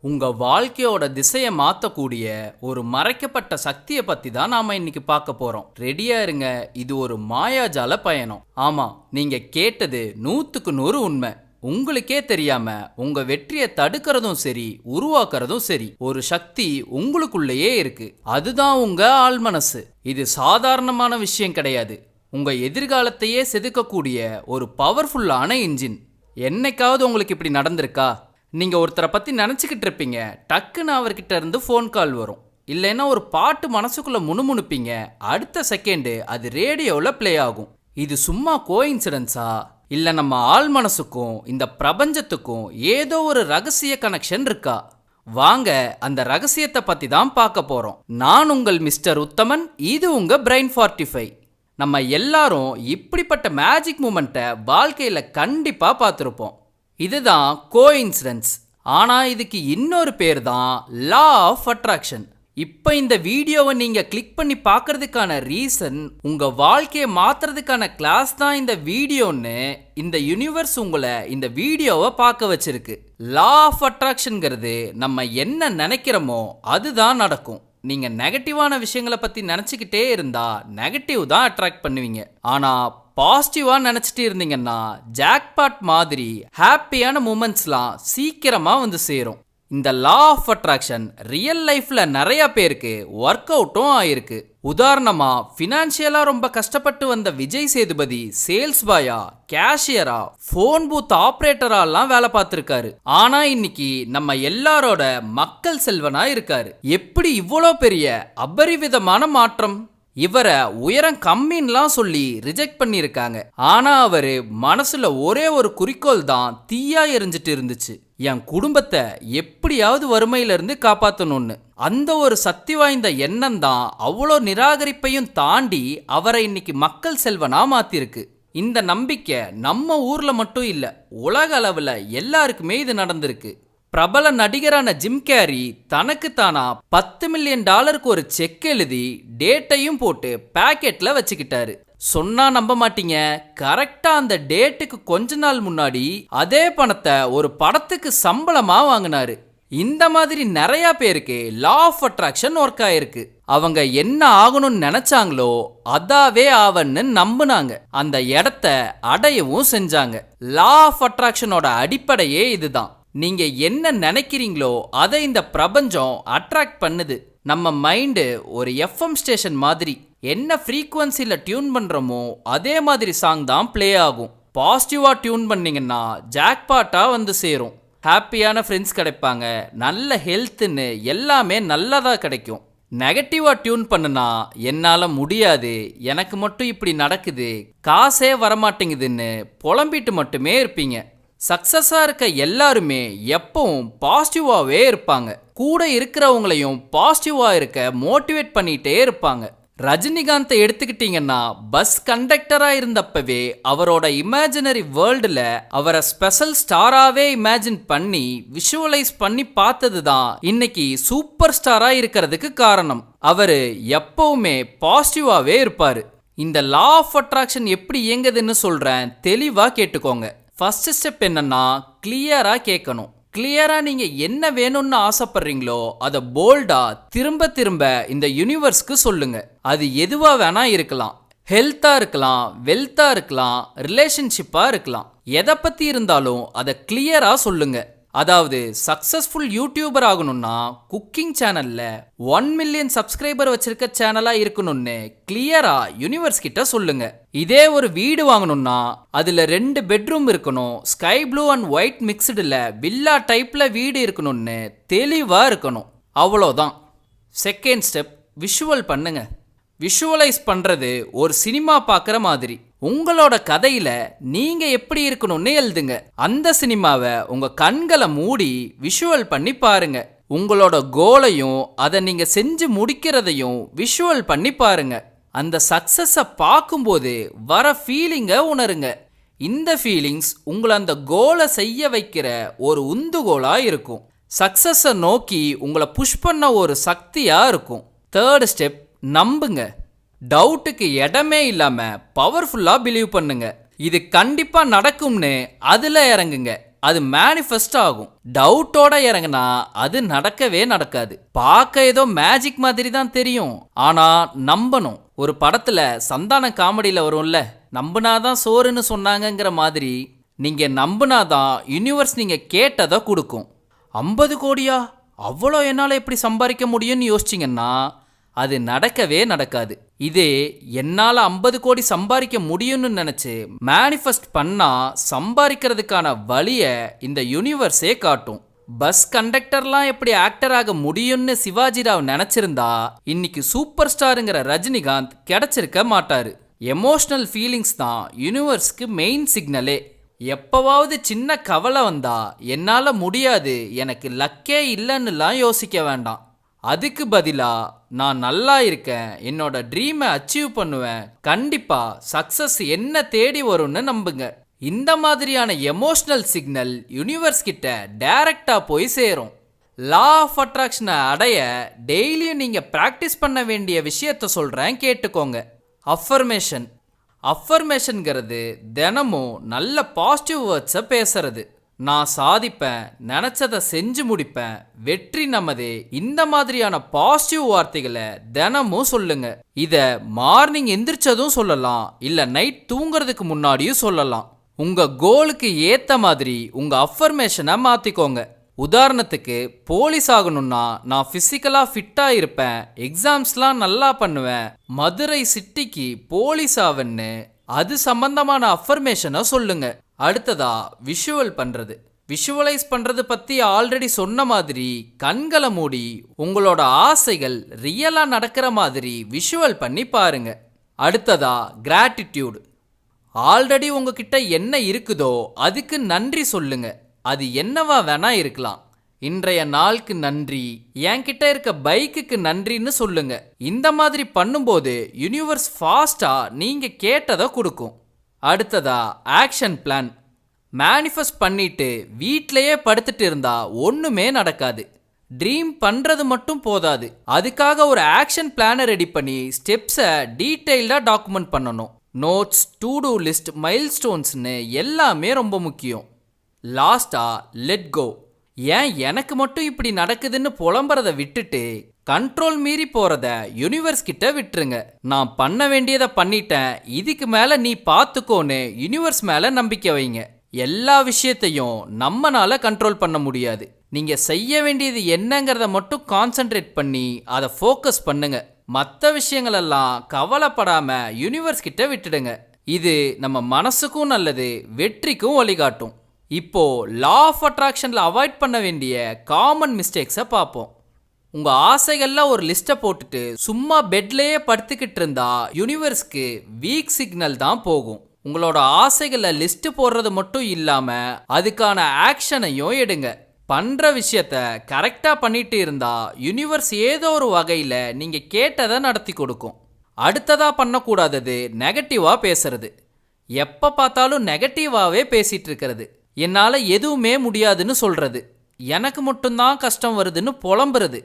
உங்க வாழ்க்கையோட திசையை மாத்தக்கூடிய ஒரு மறைக்கப்பட்ட சக்தியை பத்தி தான் நாம இன்னைக்கு பார்க்க போறோம். ரெடியா இருங்க. இது ஒரு மாயாஜால பயணம். ஆமா, நீங்க கேட்டது 100% உண்மை. உங்களுக்கே தெரியாம உங்க வெற்றியை தடுக்கிறதும் சரி, உருவாக்குறதும் சரி, ஒரு சக்தி உங்களுக்குள்ளேயே இருக்கு. அதுதான் உங்க ஆழ்மனசு. இது சாதாரணமான விஷயம் கிடையாது. உங்க எதிர்காலத்தையே செதுக்கக்கூடிய ஒரு பவர்ஃபுல்லான இன்ஜின். என்னைக்காவது உங்களுக்கு இப்படி நடந்திருக்கா? நீங்க ஒருத்தரை பத்தி நினைச்சுக்கிட்டு இருப்பீங்க, டக்குன்னு அவர்கிட்ட இருந்து ஃபோன் கால் வரும். இல்லைன்னா ஒரு பாட்டு மனசுக்குள்ள முணுமுணுப்பீங்க, அடுத்த செகண்டு அது ரேடியோவில் ப்ளே ஆகும். இது சும்மா கோஇன்சிடென்ஸா? இல்லை நம்ம ஆள் மனசுக்கும் இந்த பிரபஞ்சத்துக்கும் ஏதோ ஒரு ரகசிய கனெக்ஷன் இருக்கா? வாங்க அந்த ரகசியத்தை பத்தி தான் பார்க்க போறோம். நான் உங்கள் மிஸ்டர் உத்தமன். இது உங்க பிரெயின் 45. நம்ம எல்லாரும் இப்படிப்பட்ட மேஜிக் மூமெண்ட்டை வாழ்க்கையில கண்டிப்பா பார்த்துருப்போம். இதுதான் கோஇன்சிடென்ஸ். ஆனா இதுக்கு இன்னொரு பேர் தான் லா ஆஃப் அட்ராக்ஷன். இப்போ இந்த வீடியோவை நீங்க கிளிக் பண்ணி பார்க்கறதுக்கான ரீசன், உங்க வாழ்க்கையை மாத்துறதுக்கான கிளாஸ் தான் இந்த வீடியோன்னு இந்த யூனிவர்ஸ் உங்களை இந்த வீடியோவை பார்க்க வச்சிருக்கு. லா ஆஃப் அட்ராக்ஷன்ங்கிறது நம்ம என்ன நினைக்கிறோமோ அதுதான் நடக்கும். நீங்க நெகட்டிவான விஷயங்களை பத்தி நினைச்சுக்கிட்டே இருந்தா நெகட்டிவ் தான் அட்ராக்ட் பண்ணுவீங்க. ஆனா பாசிட்டிவா நினைச்சிட்டு இருந்தீங்கன்னா ஜாக்பாட் மாதிரி ஹாப்பியான மூமெண்ட்ஸ்லாம் சீக்கிரமா வந்து சேரும். இந்த லா ஆஃப் அட்ராக்ஷன் ரியல் லைஃப்ல நிறைய பேருக்கு ஒர்க் அவுட்டும் ஆயிருக்கு. உதாரணமா, ஃபினான்ஷியலா ரொம்ப கஷ்டப்பட்டு வந்த விஜய் சேதுபதி சேல்ஸ் பாயா, கேஷியரா, போன் பூத் ஆபரேட்டராலாம் வேலை பார்த்திருக்காரு. ஆனா இன்னைக்கு நம்ம எல்லாரோட மக்கள் செல்வனா இருக்காரு. எப்படி இவ்வளோ பெரிய அபரிவிதமான மாற்றம்? இவரை உயரம் கம்மின்லாம் சொல்லி ரிஜெக்ட் பண்ணியிருக்காங்க. ஆனா அவரு மனசுல ஒரே ஒரு குறிக்கோள் தான் தீயா எரிஞ்சிட்டு இருந்துச்சு. என் குடும்பத்தை எப்படியாவது வறுமையிலிருந்து காப்பாற்றணும்னு. அந்த ஒரு சக்தி வாய்ந்த எண்ணம் தான் அவ்வளோ நிராகரிப்பையும் தாண்டி அவரை இன்னைக்கு மக்கள் செல்வனா மாத்திருக்கு. இந்த நம்பிக்கை நம்ம ஊர்ல மட்டும் இல்ல, உலக அளவுல எல்லாருக்குமே இது நடந்திருக்கு. பிரபல நடிகரான ஜிம் கேரி தனக்கு தானா $10 மில்லியன் ஒரு செக் எழுதி டேட்டையும் போட்டு பேக்கெட்ல வச்சுக்கிட்டாரு. சொன்னா நம்ப மாட்டீங்க, கரெக்டா அந்த டேட்டுக்கு கொஞ்ச நாள் முன்னாடி அதே பணத்தை ஒரு படத்துக்கு சம்பளமா வாங்கினாரு. இந்த மாதிரி நிறைய பேருக்கு லா ஆஃப் அட்ராக்ஷன் ஒர்க் ஆயிருக்கு. அவங்க என்ன ஆகணும்னு நினைச்சாங்களோ அதாவே ஆவன்னு நம்புனாங்க. அந்த இடத்த அடையவும் செஞ்சாங்க. லா ஆஃப் அட்ராக்ஷனோட அடிப்படையே இதுதான். நீங்க என்ன நினைக்கிறீங்களோ அதை இந்த பிரபஞ்சம் அட்ராக்ட் பண்ணுது. நம்ம மைண்டு ஒரு எஃப்எம் ஸ்டேஷன் மாதிரி. என்ன ஃப்ரீக்வன்சியில் டியூன் பண்ணுறோமோ அதே மாதிரி சாங் தான் ப்ளே ஆகும். பாசிட்டிவாக டியூன் பண்ணிங்கன்னா ஜாக்பாட்டாக வந்து சேரும். ஹாப்பியான ஃப்ரெண்ட்ஸ் கிடைப்பாங்க, நல்ல ஹெல்த்துன்னு எல்லாமே நல்லதாக கிடைக்கும். நெகட்டிவாக டியூன் பண்ணுனா என்னால் முடியாது, எனக்கு மட்டும் இப்படி நடக்குது, காசே வரமாட்டேங்குதுன்னு புலம்பிட்டு மட்டுமே இருப்பீங்க. சக்ஸஸாக இருக்க எல்லாருமே எப்பவும் பாசிட்டிவாகவே இருப்பாங்க. கூட இருக்கிறவங்களையும் பாசிட்டிவாக இருக்க மோட்டிவேட் பண்ணிகிட்டே இருப்பாங்க. ரஜினிகாந்தை எடுத்துக்கிட்டீங்கன்னா பஸ் கண்டக்டராக இருந்தப்பவே அவரோட இமேஜினரி வேர்ல்டில் அவரை ஸ்பெஷல் ஸ்டாராகவே இமேஜின் பண்ணி விஷுவலைஸ் பண்ணி பார்த்தது தான் இன்னைக்கு சூப்பர் ஸ்டாராக இருக்கிறதுக்கு காரணம். அவர் எப்பவுமே பாசிட்டிவாகவே இருப்பார். இந்த லா ஆஃப் அட்ராக்ஷன் எப்படி இயங்குதுன்னு சொல்கிறேன், தெளிவாக கேட்டுக்கோங்க. ஃபர்ஸ்ட் ஸ்டெப் என்னன்னா, கிளியரா கேட்கணும். கிளியரா நீங்க என்ன வேணும்னு ஆசைப்படுறீங்களோ அதை போல்டா திரும்ப திரும்ப இந்த யூனிவர்ஸ்க்கு சொல்லுங்க. அது எதுவா வேணா இருக்கலாம். ஹெல்த்தா இருக்கலாம், வெல்த்தா இருக்கலாம், ரிலேஷன்ஷிப்பா இருக்கலாம். எதை பத்தி இருந்தாலும் அதை கிளியரா சொல்லுங்க. அதாவது சக்சஸ்ஃபுல் யூடியூபர் ஆகணும்னா குக்கிங் சேனல்ல 1 மில்லியன் சப்ஸ்கிரைபர் வச்சிருக்க சேனலா இருக்கணும்னு கிளியரா யூனிவர்ஸ் கிட்ட சொல்லுங்க. இதே ஒரு வீடு வாங்கணும்னா அதுல 2 பெட்ரூம் இருக்கணும், ஸ்கை ப்ளூ அண்ட் ஒயிட் மிக்ஸ்டுல வில்லா டைப்ல வீடு இருக்கணும்னு தெளிவா இருக்கணும். அவ்வளோதான். செகண்ட் ஸ்டெப், விஷுவல் பண்ணுங்க. விஷுவலைஸ் பண்றது ஒரு சினிமா பார்க்குற மாதிரி. உங்களோட கதையில நீங்க எப்படி இருக்கணும்னு எழுதுங்க. அந்த சினிமாவை உங்க கண்களை மூடி விஷுவல் பண்ணி பாருங்க. உங்களோட கோலையும் அதை நீங்க செஞ்சு முடிக்கிறதையும் விஷுவல் பண்ணி பாருங்க. அந்த சக்சஸை பார்க்கும்போது வர ஃபீலிங்கை உணருங்க. இந்த ஃபீலிங்ஸ் உங்களை அந்த கோலை செய்ய வைக்கிற ஒரு உந்துகோலா இருக்கும். சக்சஸை நோக்கி உங்களை புஷ் பண்ண ஒரு சக்தியா இருக்கும். தேர்ட் ஸ்டெப், நம்புங்க. டவுட்டுக்கு இடமே இல்லாம பவர்ஃபுல்லா பிலீவ் பண்ணுங்க. இது கண்டிப்பா நடக்கும்னு அதுல இறங்குங்க. அது மேனிஃபெஸ்ட் ஆகும். டவுட்டோட இறங்கினா அது நடக்கவே நடக்காது. பார்க்க ஏதோ மேஜிக் மாதிரி தான் தெரியும், ஆனா நம்பணும். ஒரு படத்துல சந்தான காமெடியில வரும்ல, நம்புனாதான் சோறுன்னு சொன்னாங்கங்கிற மாதிரி நீங்க நம்புனாதான் யூனிவர்ஸ் நீங்க கேட்டதை கொடுக்கும். 50 கோடியா, அவ்வளோ என்னால் எப்படி சம்பாதிக்க முடியும்னு யோசிச்சிங்கன்னா அது நடக்கவே நடக்காது. இதே என்னால் 50 கோடி சம்பாதிக்க முடியும்னு நினச்சி மேனிஃபெஸ்ட் பண்ணால் சம்பாதிக்கிறதுக்கான வழியை இந்த யூனிவர்ஸே காட்டும். பஸ் கண்டக்டர்லாம் எப்படி ஆக்டர் ஆக முடியும்னு சிவாஜி ராவ் நினச்சிருந்தா இன்னைக்கு சூப்பர் ஸ்டாருங்கிற ரஜினிகாந்த் கிடைச்சிருக்க மாட்டாரு. எமோஷனல் ஃபீலிங்ஸ் தான் யூனிவர்ஸ்க்கு மெயின் சிக்னலே. எப்பவாவது சின்ன கவலை வந்தா என்னால் முடியாது, எனக்கு லக்கே இல்லைன்னுலாம் யோசிக்க வேண்டாம். அதுக்கு பதிலா நான் நல்லா இருக்கேன், என்னோட ட்ரீமை அச்சீவ் பண்ணுவேன், கண்டிப்பா சக்சஸ் என்ன தேடி வரும்னு நம்புங்க. இந்த மாதிரியான எமோஷனல் சிக்னல் யூனிவர்ஸ் கிட்ட டைரக்டா போய் சேரும். லா ஆஃப் அட்ராக்ஷனை அடைய டெய்லியும் நீங்க பிராக்டிஸ் பண்ண வேண்டிய விஷயத்த சொல்றேன், கேட்டுக்கோங்க. அஃபர்மேஷன். அஃபர்மேஷன்கிறது தினமும் நல்ல பாசிட்டிவ் வேர்ட்ஸை பேசுறது. நான் சாதிப்பேன், நினச்சதை செஞ்சு முடிப்பேன், வெற்றி நமதே, இந்த மாதிரியான பாசிட்டிவ் வார்த்தைகளை தினமும் சொல்லுங்க. இதை மார்னிங் எந்திரிச்சதும் சொல்லலாம், இல்லை நைட் தூங்குறதுக்கு முன்னாடியும் சொல்லலாம். உங்க கோலுக்கு ஏற்ற மாதிரி உங்க அஃபர்மேஷனை மாற்றிக்கோங்க. உதாரணத்துக்கு, போலீஸ் ஆகணும்னா நான் ஃபிசிக்கலாக ஃபிட்டாக இருப்பேன், எக்ஸாம்ஸ்லாம் நல்லா பண்ணுவேன், மதுரை சிட்டிக்கு போலீஸ் ஆவன்னு அது சம்பந்தமான அஃபர்மேஷனை சொல்லுங்க. அடுத்ததா விஷுவல் பண்றது. விஷுவலைஸ் பண்றது பத்தி ஆல்ரெடி சொன்ன மாதிரி கண்களை மூடி உங்களோட ஆசைகள் ரியலா நடக்கிற மாதிரி விஷுவல் பண்ணி பாருங்க. அடுத்ததா கிராட்டிடியூட். ஆல்ரெடி உங்ககிட்ட என்ன இருக்குதோ அதுக்கு நன்றி சொல்லுங்க. அது என்னவா வேணா இருக்கலாம். இன்றைய நாளுக்கு நன்றி, என்கிட்ட இருக்க பைக்குக்கு நன்றின்னு சொல்லுங்க. இந்த மாதிரி பண்ணும்போது யூனிவர்ஸ் ஃபாஸ்டா நீங்க கேட்டதை கொடுக்கும். அடுத்ததா ஆக்ஷன் பிளான். மேனிஃபெஸ்ட் பண்ணிட்டு வீட்லயே படுத்துட்டு இருந்தா ஒண்ணுமே நடக்காது. ட்ரீம் பண்றது மட்டும் போதாது, அதுக்காக ஒரு ஆக்ஷன் பிளானை ரெடி பண்ணி ஸ்டெப்ஸை டீட்டெயில்டா டாக்குமெண்ட் பண்ணணும். நோட்ஸ், டு டூ லிஸ்ட், மைல்ஸ்டோன்ஸ்னு எல்லாமே ரொம்ப முக்கியம். லாஸ்டா லெட் கோ. ஏன் எனக்கு மட்டும் இப்படி நடக்குதுன்னு புலம்புறத விட்டுட்டு கண்ட்ரோல் மீறி போறத யூனிவர்ஸ் கிட்ட விட்டுருங்க. நான் பண்ண வேண்டியதை பண்ணிட்டேன், இதுக்கு மேல நீ பார்த்துக்கோன்னு யூனிவர்ஸ் மேல நம்பிக்கை வைங்க. எல்லா விஷயத்தையும் நம்மனால கண்ட்ரோல் பண்ண முடியாது. நீங்க செய்ய வேண்டியது என்னங்கிறத மட்டும் கான்சென்ட்ரேட் பண்ணி அதை ஃபோக்கஸ் பண்ணுங்க. மற்ற விஷயங்களெல்லாம் கவலைப்படாம யூனிவர்ஸ் கிட்ட விட்டுடுங்க. இது நம்ம மனசுக்கும் நல்லது, வெற்றிக்கும் வழிகாட்டும். இப்போ லா ஆஃப் அட்ராக்ஷன்ல அவாய்ட் பண்ண வேண்டிய காமன் மிஸ்டேக்ஸை பார்ப்போம். உங்க ஆசைகள்ல ஒரு லிஸ்ட்டை போட்டுட்டு சும்மா பெட்லயே படுத்துக்கிட்டு இருந்தா யூனிவர்ஸ்க்கு வீக் சிக்னல் தான் போகும். உங்களோட ஆசைகளை லிஸ்ட் போடுறது மட்டும் இல்லாம அதுக்கான ஆக்ஷனையும் எடுங்க. பண்ற விஷயத்த கரெக்டா பண்ணிட்டு இருந்தா யூனிவர்ஸ் ஏதோ ஒரு வகையில நீங்க கேட்டதை நடத்தி கொடுக்கும். அடுத்ததா பண்ணக்கூடாதது நெகட்டிவா பேசுறது. எப்ப பார்த்தாலும் நெகட்டிவாவே பேசிட்டு இருக்கிறது, என்னால எதுவுமே முடியாதுன்னு சொல்றது, எனக்கு மட்டும்தான் கஷ்டம் வருதுன்னு புலம்புறது.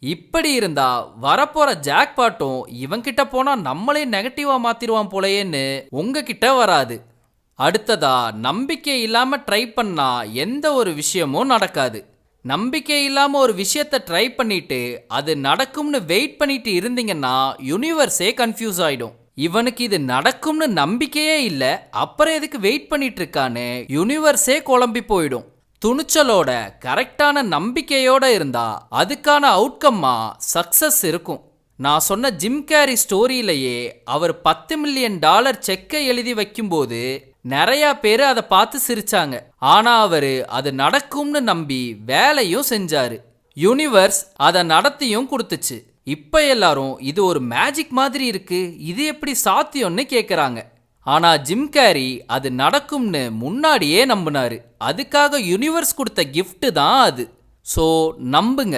இப்படி இருந்தா வரப்போற ஜாக்பாட்டும் இவன்கிட்ட போனா நம்மளே நெகட்டிவா மாத்திருவான் போலையேன்னு உங்ககிட்ட வராது. அடுத்ததா நம்பிக்கை இல்லாம ட்ரை பண்ணா எந்த ஒரு விஷயமும் நடக்காது. நம்பிக்கை இல்லாம ஒரு விஷயத்த ட்ரை பண்ணிட்டு அது நடக்கும்னு வெயிட் பண்ணிட்டு இருந்தீங்கன்னா யூனிவர்ஸே கன்ஃபியூஸ் ஆயிடும். இவனுக்கு இது நடக்கும்னு நம்பிக்கையே இல்லை, அப்புறம் எதுக்கு வெயிட் பண்ணிட்டு இருக்கான்னு யூனிவர்ஸே குழம்பி போயிடும். துணிச்சலோட கரெக்டான நம்பிக்கையோட இருந்தா அதுக்கான அவுட்கம்மா சக்சஸ் இருக்கும். நான் சொன்ன ஜிம் கேரி ஸ்டோரியிலேயே அவர் $10 மில்லியன் செக்கை எழுதி வைக்கும்போது நிறைய பேர் அதை பார்த்து சிரிச்சாங்க. ஆனா அவரு அது நடக்கும்னு நம்பி வேலையும் செஞ்சாரு. யூனிவர்ஸ் அதை நடத்தியும் கொடுத்துச்சு. இப்ப எல்லாரும் இது ஒரு மேஜிக் மாதிரி இருக்கு, இது எப்படி சாத்தியம்னு கேக்குறாங்க. ஆனா ஜிம் கேரி அது நடக்கும்னு முன்னாடியே நம்பினாரு. அதுக்காக யூனிவர்ஸ் கொடுத்த கிஃப்ட் தான் அது. ஸோ நம்புங்க,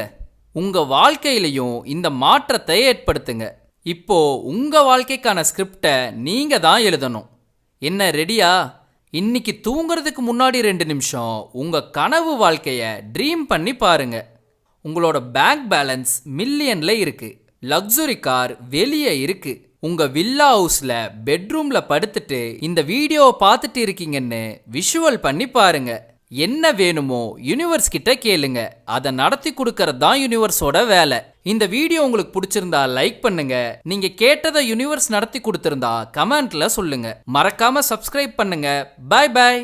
உங்க வாழ்க்கையிலையும் இந்த மாற்றத்தை ஏற்படுத்துங்க. இப்போ உங்க வாழ்க்கைக்கான ஸ்கிரிப்டை நீங்க தான் எழுதணும். என்ன ரெடியா? இன்னைக்கு தூங்குறதுக்கு முன்னாடி 2 நிமிஷம் உங்க கனவு வாழ்க்கைய ட்ரீம் பண்ணி பாருங்க. உங்களோட பேங்க் பேலன்ஸ் மில்லியன்ல இருக்கு, லக்ஸுரி கார் வெளியே இருக்கு, உங்க வில்லா ஹவுஸ்ல பெட்ரூம்ல படுத்துட்டு இந்த வீடியோவை பார்த்துட்டு இருக்கீங்கன்னு விஷுவல் பண்ணி பாருங்க. என்ன வேணுமோ யூனிவர்ஸ் கிட்ட கேளுங்க, அதை நடத்தி கொடுக்கறது தான் யூனிவர்ஸோட வேலை. இந்த வீடியோ உங்களுக்கு பிடிச்சிருந்தா லைக் பண்ணுங்க. நீங்க கேட்டதை யூனிவர்ஸ் நடத்தி கொடுத்திருந்தா கமெண்ட்ல சொல்லுங்க. மறக்காம சப்ஸ்கிரைப் பண்ணுங்க. Bye by.